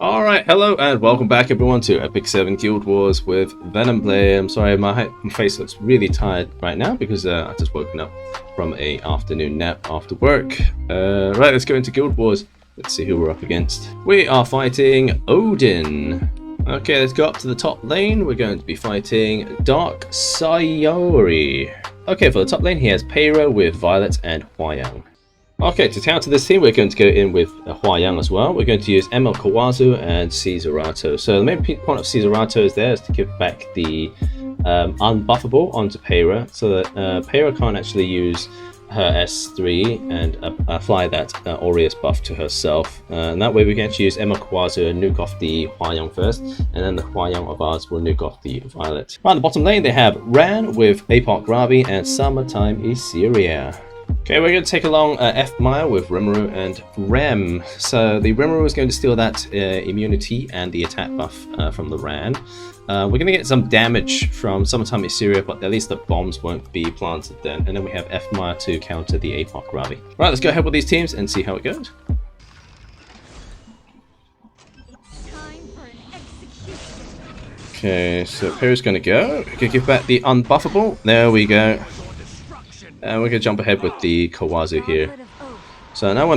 Alright, hello and welcome back everyone to Epic 7 Guild Wars with VenomBlade. I'm sorry, my face looks really tired right now because I just woken up from a afternoon nap after work. Right, let's go into Guild Wars. Let's see who we're up against. We are fighting Odin. Okay, let's go up to the top lane. We're going to be fighting Dark Sayori. Okay, for the top lane he has Peira with Violet and Hwayang. Okay, to counter this team, we're going to go in with Hwayang as well. We're going to use MLKhawazu and Janato. So the main point of Janato is there is to give back the unbuffable onto Peira, so that Peira can't actually use her S3 and apply that Aureus buff to herself. And that way we can actually use MLKhawazu and nuke off the Hwayang first, and then the Hwayang of ours will nuke off the Violet. Right, on the bottom lane they have Ran with Apoc Ravi and Summertime Issyria. Okay, we're going to take along F Maya with Rimuru and Rem. So the Rimuru is going to steal that immunity and the attack buff from the Ran. We're going to get some damage from Summertime Issyria, but at least the bombs won't be planted then. And then we have F Maya to counter the Apoc Ravi. Right, let's go ahead with these teams and see how it goes. Okay, so Peira's going to go. We're going to give back the unbuffable. There we go. And we're going to jump ahead with the Kawazu here. So now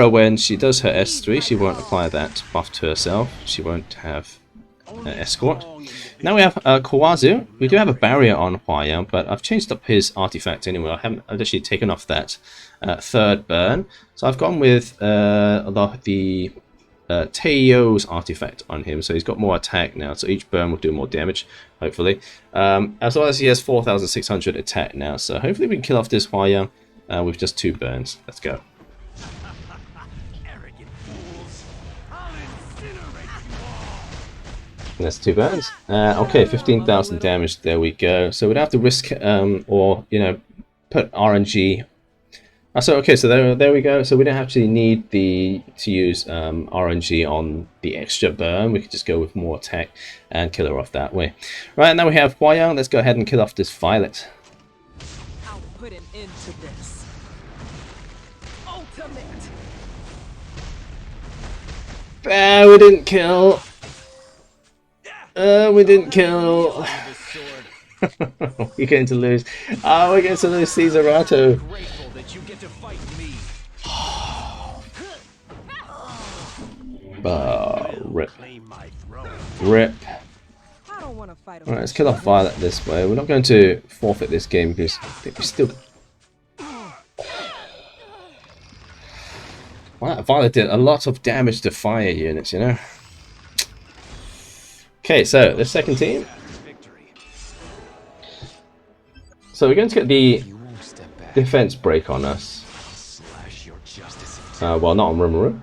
when she does her S3, she won't apply that buff to herself. She won't have escort. Now we have Kawazu. We do have a barrier on Hwayang, but I've changed up his artifact anyway. I've actually taken off that third burn. So I've gone with the Teio's artifact on him, so he's got more attack now, so each burn will do more damage, hopefully. As well as he has 4,600 attack now, so hopefully we can kill off this Hwayang with just 2 burns. Let's go. And that's 2 burns. Okay, 15,000 damage, there we go. So we don't have to risk, or, you know, put RNG. So okay, so there we go. So we don't actually need to use RNG on the extra burn. We could just go with more attack and kill her off that way. Right, now we have Hwayang. Let's go ahead and kill off this Violet. I'll put an end to this. Ultimate. We didn't kill. We didn't kill. We're going to lose. Oh, we're going to lose Janato. Rip. Rip. Alright, let's kill off Violet this way. We're not going to forfeit this game because I think we still... Wow, Violet did a lot of damage to fire units, you know. Okay, so the second team. So we're going to get the defense break on us. Well, not on Rimuru.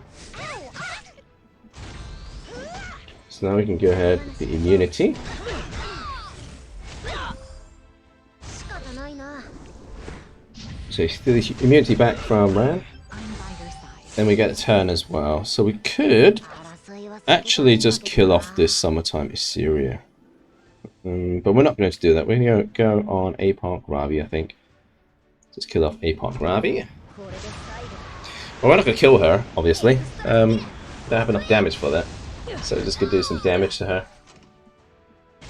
So now we can go ahead with the immunity. So steal the immunity back from Ran. Then we get a turn as well. So we could actually just kill off this Summertime Issyria. But we're not going to do that. We're going to go on Apoc Ravi, I think. Just kill off Apoc Ravi. Well, we're not going to kill her, obviously. Don't have enough damage for that. So we're just going to do some damage to her.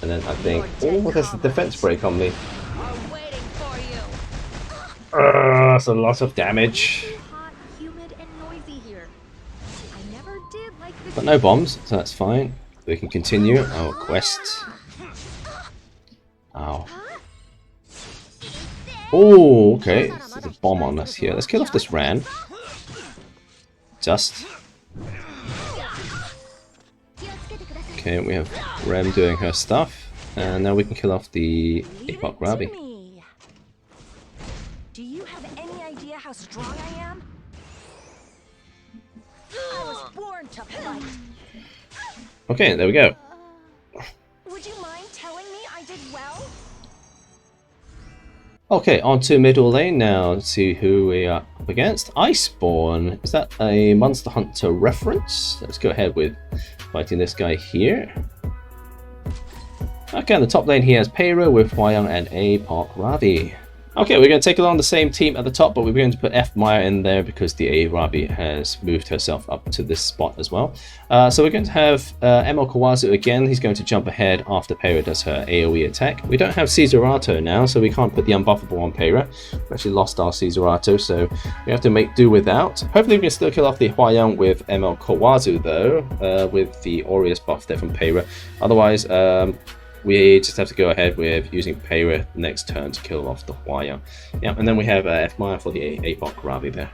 And then I think... Oh, there's a defense break on me. That's a lot of damage. But no bombs, so that's fine. We can continue our quest. Ow. Oh, okay. There's a bomb on us here. Let's kill off this Ran. Just. Okay, we have Rem doing her stuff. And now we can kill off the Apoc Ravi. Do you have any idea how strong I am? I was born to fight. Okay, there we go. Would you mind telling me I did well? Okay, on to middle lane now. Let's see who we are up against. Iceborne. Is that a Monster Hunter reference? Let's go ahead with fighting this guy here. Okay, on the top lane he has Peira with Hwayang and Apoc Ravi. Okay, we're going to take along the same team at the top, but we're going to put F Maya in there because the Arabi has moved herself up to this spot as well. So we're going to have MLKhawazu again. He's going to jump ahead after Peyra does her AoE attack. We don't have Caesarato now, so we can't put the unbuffable on Peyra. We've actually lost our Caesarato, so we have to make do without. Hopefully we can still kill off the Huayang with MLKhawazu though, with the Aureus buff there from Peyra. Otherwise, we just have to go ahead with using Peyra next turn to kill off the Huayang. Yeah, and then we have F Maya for the Apoc Ravi there.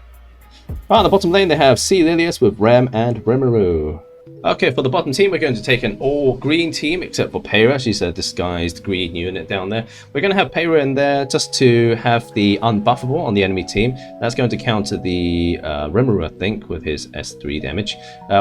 On the bottom lane, they have C. Lilius with Rem and Rimuru. Okay, for the bottom team, we're going to take an all-green team, except for Peyra. She's a disguised green unit down there. We're going to have Peyra in there just to have the unbuffable on the enemy team. That's going to counter the Rimuru, I think, with his S3 damage.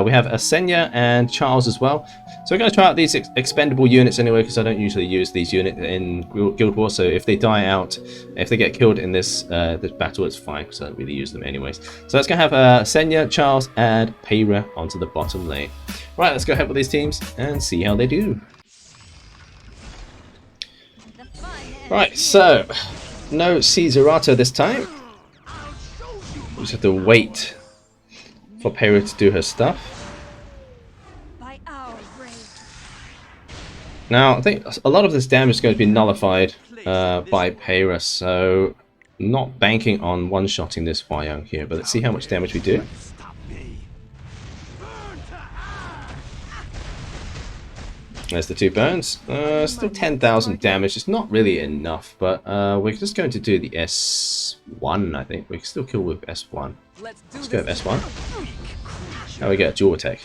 We have Asenya and Charles as well. So we're going to try out these expendable units anyway, because I don't usually use these units in Guild Wars. So if they die out, if they get killed in this this battle, it's fine, because I don't really use them anyways. So let's go have Asenya, Charles, and Peyra onto the bottom lane. Right, let's go ahead with these teams and see how they do. Right, so no Caesarato this time. We just have to wait for Peyra to do her stuff. Now, I think a lot of this damage is going to be nullified by Peyra, so not banking on one-shotting this Huayang here, but let's see how much damage we do. There's the 2 burns. Still 10,000 damage. It's not really enough, but we're just going to do the S1, I think. We can still kill with S1. Let's go with S1. Now we get a dual attack.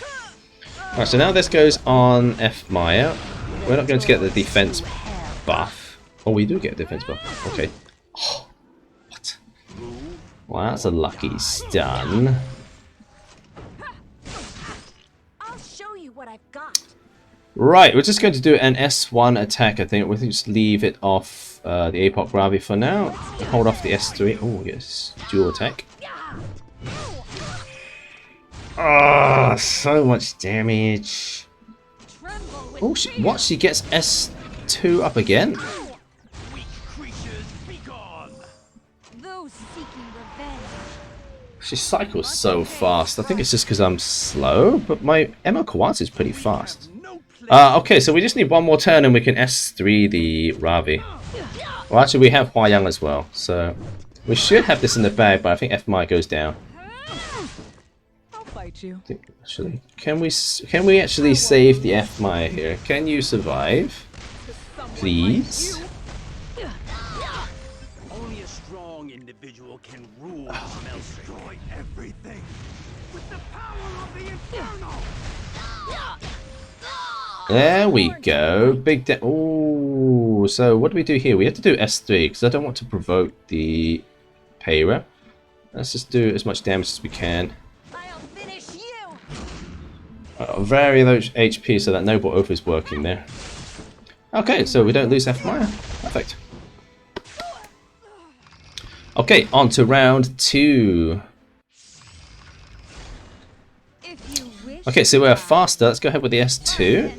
Alright, so now this goes on F Maya. We're not going to get the defense buff. Oh, we do get a defense buff. Okay. Oh, what? Well, that's a lucky stun. I'll show you what I've got. Right, we're just going to do an S1 attack, I think. We'll just leave it off the Apoc Ravi for now. Hold off the S3. Oh, yes. Dual attack. Oh, so much damage. Oh, what? She gets S2 up again? She cycles so fast. I think it's just because I'm slow, but my MLKhawazu is pretty fast. Okay, so we just need one more turn and we can S3 the Ravi. Well, actually, we have Huayang as well, so we should have this in the bag, but I think F Maya goes down. I'll fight you. Actually, can we actually save the F Maya here? Can you survive? Please? Only a strong individual can rule destroy everything with the power of the Inferno. There we go. Big oh, so what do we do here? We have to do S3 because I don't want to provoke the Peyra. Let's just do as much damage as we can. I'll finish you. Very low HP, so that Noble Oath is working there. Okay, so we don't lose F Maya. Perfect. Okay, on to round 2. Okay, so we're faster. Let's go ahead with the S2.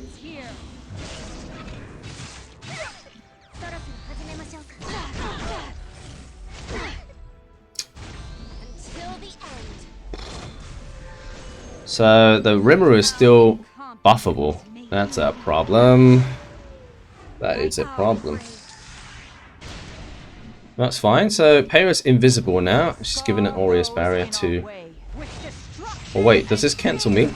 So the Rimuru is still buffable. That's a problem. That is a problem. That's fine. So Peyra's invisible now. She's given an Aureus barrier to... Oh wait, does this cancel me?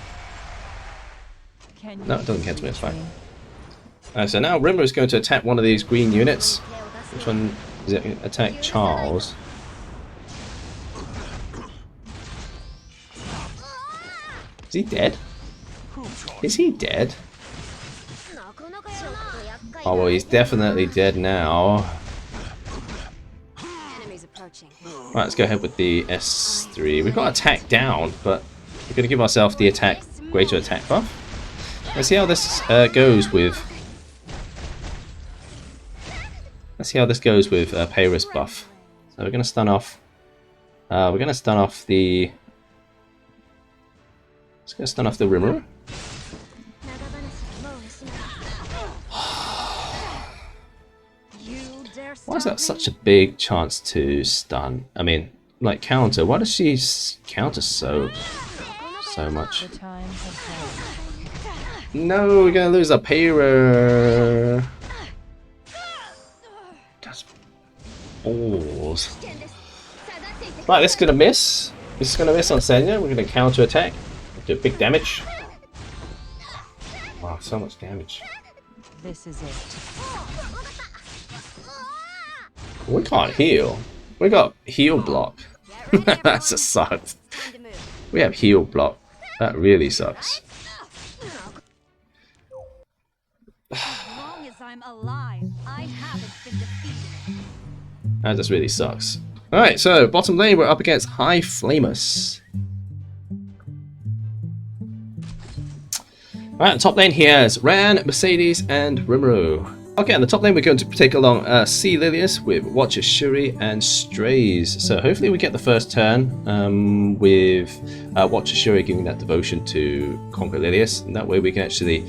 No, it doesn't cancel me. It's fine. So now Rimuru is going to attack one of these green units. Which one is it? Attack Charles. Is he dead? Is he dead? Oh well, he's definitely dead now. Right, let's go ahead with the S3. We've got attack down, but we're going to give ourselves the greater attack buff. Let's see how this goes with. Let's see how this goes with Peyra's buff. So we're going to stun off. We're going to stun off the. Let's go stun off the Rimuru. Why is that such a big chance to stun? I mean, like counter. Why does she counter so much? The time has come. No, we're gonna lose our Pyro. That's balls. Right, this is gonna miss. This is gonna miss on Senya. We're gonna counter attack. Do big damage. Wow, so much damage. This is it. We can't heal. We got heal block. That just sucks. We have heal block. That really sucks. As long as I'm alive, I haven't been defeated. That just really sucks. Alright, so bottom lane we're up against High Flamus. Alright, top lane here is Ran, Mercedes, and Rimuru. Okay, on the top lane we're going to take along Sea Lilius with Watcher Shuri and Strays. So hopefully we get the first turn with Watcher Shuri giving that devotion to conquer Lilius. And that way we can actually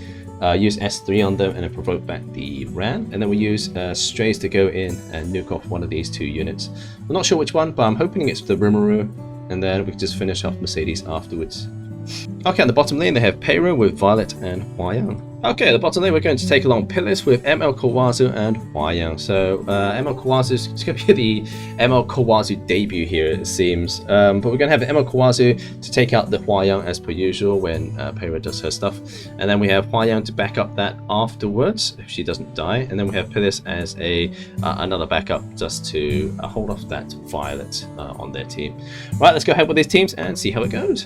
use S3 on them and then provoke back the Ran. And then we use Strays to go in and nuke off one of these two units. I'm not sure which one, but I'm hoping it's the Rimuru. And then we can just finish off Mercedes afterwards. Okay, on the bottom lane they have Pyro with Violet and Hwayang. Okay, at the bottom lane we're going to take along Pillars with MLKhawazu and Hwayang. So MLKhawazu is going to be the MLKhawazu debut here, it seems. But we're going to have MLKhawazu to take out the Hwayang as per usual when Pyro does her stuff. And then we have Hwayang to back up that afterwards if she doesn't die. And then we have Pillars as another backup just to hold off that Violet on their team. Right, let's go ahead with these teams and see how it goes.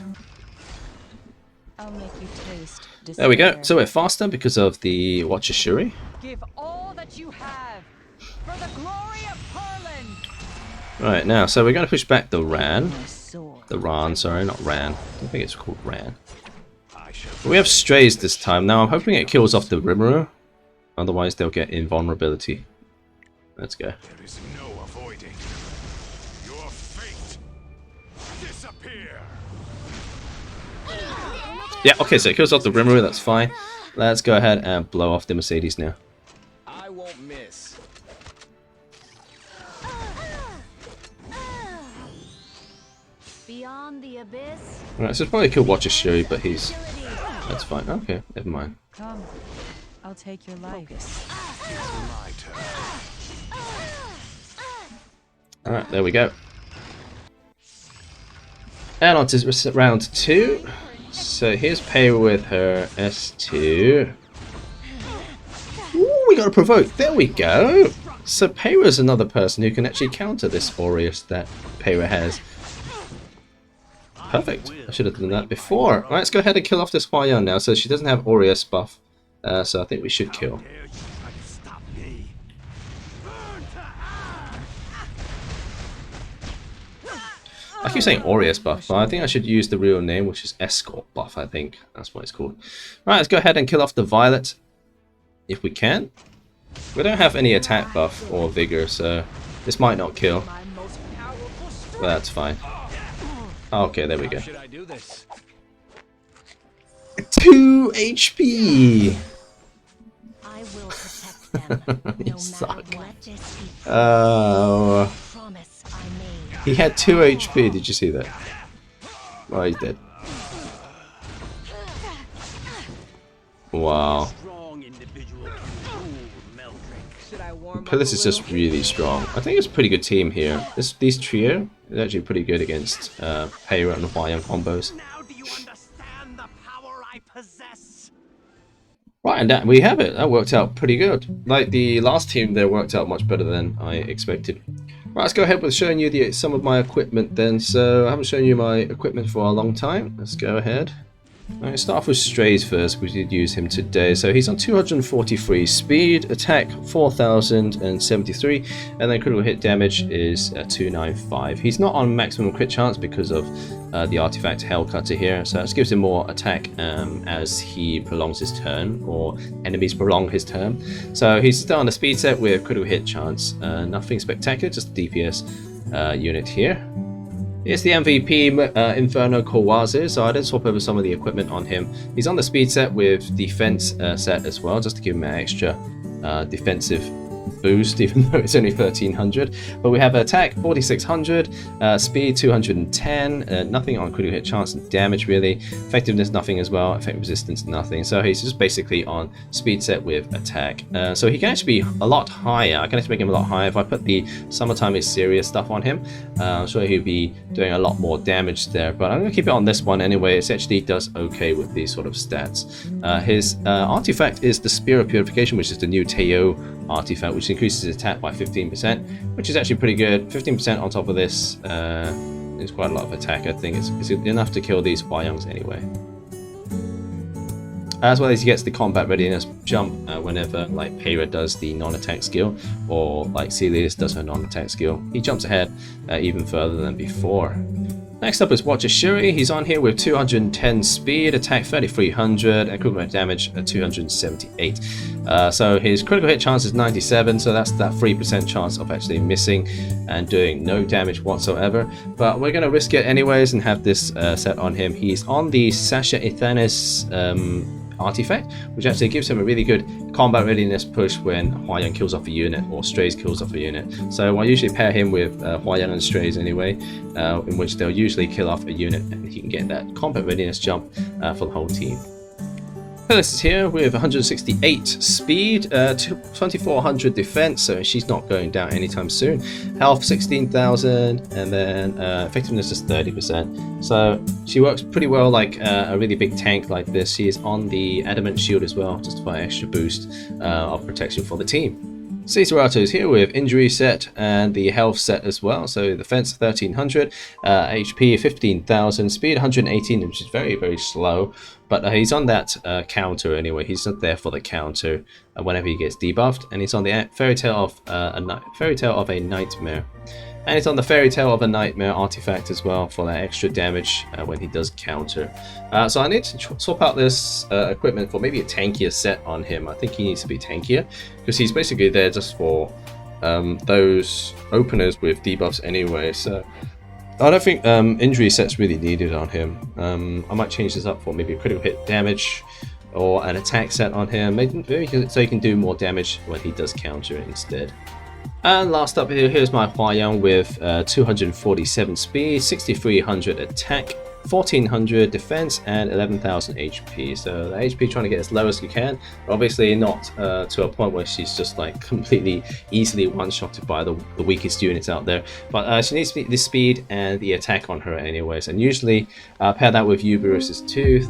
I'll make you taste despair. There we go. So we're faster because of the Watcher Shuri. Give all that you have for the glory of Perlin. Right, now, so we're going to push back the Ran. My sword. The Ran, sorry, not Ran. I don't think it's called Ran. But we have Strays this time. Now, I'm hoping it kills off the Rimuru. Otherwise, they'll get invulnerability. Let's go. There is no avoiding your fate. Disappear. Yeah, okay, so it kills off the Rimuru, that's fine. Let's go ahead and blow off the Mercedes now. I won't miss. Beyond the abyss. Right, so it's probably kill Watcher Shuri, but he's... That's fine. Okay, never mind. Come, I'll take your life. My turn. Alright, there we go. And on to round 2. So here's Pyro with her S2. Ooh, we got to provoke. There we go. So Pyro's another person who can actually counter this Aureus that Pyro has. Perfect. I should have done that before. Right, let's go ahead and kill off this Hwayang now. So she doesn't have Aureus buff. So I think we should kill. Dare you try to stop me? Burn to I keep saying Aureus buff, but I think I should use the real name, which is Escort buff, I think. That's what it's called. Right, let's go ahead and kill off the Violet, if we can. We don't have any attack buff or vigor, so this might not kill. But that's fine. Okay, there we go. Should I do this? I 2 HP! will protect them. No matter suck. what. This be Oh, promise I made. he had 2 HP, did you see that? Oh, he's dead. Wow. Strong individual can rule Meldrick. Should I warm up Pillars a is just little? really strong. I think it's a pretty good team here. These trio is actually pretty good against Pyro and Hwayang combos. Now do you understand the power I possess? Right, and that, we have it. That worked out pretty good. Like the last team there worked out much better than I expected. Right, let's go ahead with showing you some of my equipment then. So I haven't shown you my equipment for a long time. Let's go ahead. Alright, start off with Strays first. We did use him today. So he's on 243 speed, attack 4073, and then critical hit damage is 295. He's not on maximum crit chance because of the artifact Hellcutter here, so that gives him more attack as he prolongs his turn, or enemies prolong his turn. So he's still on a speed set with critical hit chance. Nothing spectacular, just a DPS unit here. Here's the MVP, VenomKhawazu, so I did swap over some of the equipment on him. He's on the speed set with defense set as well, just to give him an extra defensive boost, even though it's only 1300. But we have attack 4600, speed 210, nothing on critical hit chance and damage really. Effectiveness nothing as well, effect resistance nothing. So he's just basically on speed set with attack. So he can actually be a lot higher. I can actually make him a lot higher if I put the Summertime is Serious stuff on him. I'm sure he'll be doing a lot more damage there, but I'm going to keep it on this one anyway. It actually does okay with these sort of stats. His artifact is the Spear of Purification, which is the new Teo artifact, which increases his attack by 15%, which is actually pretty good. 15% on top of this is quite a lot of attack. I think it's enough to kill these Hwayongs anyway. As well as he gets the combat readiness jump whenever like Peyra does the non-attack skill, or like Celius does her non-attack skill. He jumps ahead even further than before. Next up is Watcher Shuri. He's on here with 210 speed, attack 3300, and critical hit damage at 278. So his critical hit chance is 97, so that's that 3% chance of actually missing and doing no damage whatsoever. But we're going to risk it anyways and have this set on him. He's on the Sasha Ithanis artifact, which actually gives him a really good combat readiness push when Hwayong kills off a unit or Strays kills off a unit. So I usually pair him with Hwayong and Strays anyway, in which they'll usually kill off a unit and he can get that combat readiness jump for the whole team. Phyllis is here with 168 speed, 2400 defense, so she's not going down anytime soon. Health 16,000, and then effectiveness is 30%. So she works pretty well like a really big tank like this. She is on the adamant shield as well, just for extra boost of protection for the team. Cesarato is here with injury set and the health set as well. So defense 1300, HP 15,000, speed 118, which is very, very slow. But he's on that counter anyway. He's not there for the counter whenever he gets debuffed. And he's on the Fairy Tale of a Nightmare. And it's on the Fairy Tale of a Nightmare artifact as well for that extra damage when he does counter. So I need to swap out this equipment for maybe a tankier set on him. I think he needs to be tankier because he's basically there just for those openers with debuffs anyway. So I don't think injury set's really needed on him. I might change this up for maybe a critical hit damage or an attack set on him, maybe so he can do more damage when he does counter instead. And last up here's my Hwayong with 247 speed, 6300 attack, 1400 defense, and 11,000 HP. So the HP trying to get as low as you can, but obviously not to a point where she's just like completely easily one-shotted by the weakest units out there. But she needs the speed and the attack on her anyways, and usually pair that with Uberus's Tooth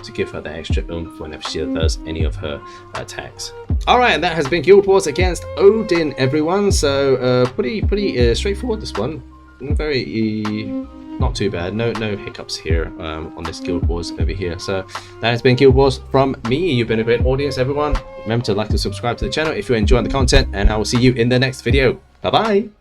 to give her the extra oomph whenever she does any of her attacks. Alright, and that has been Guild Wars against Odin, everyone. So pretty straightforward, this one. Very not too bad. No hiccups here on this Guild Wars over here. So that has been Guild Wars from me. You've been a great audience, everyone. Remember to like and subscribe to the channel if you're enjoying the content, and I will see you in the next video. Bye bye.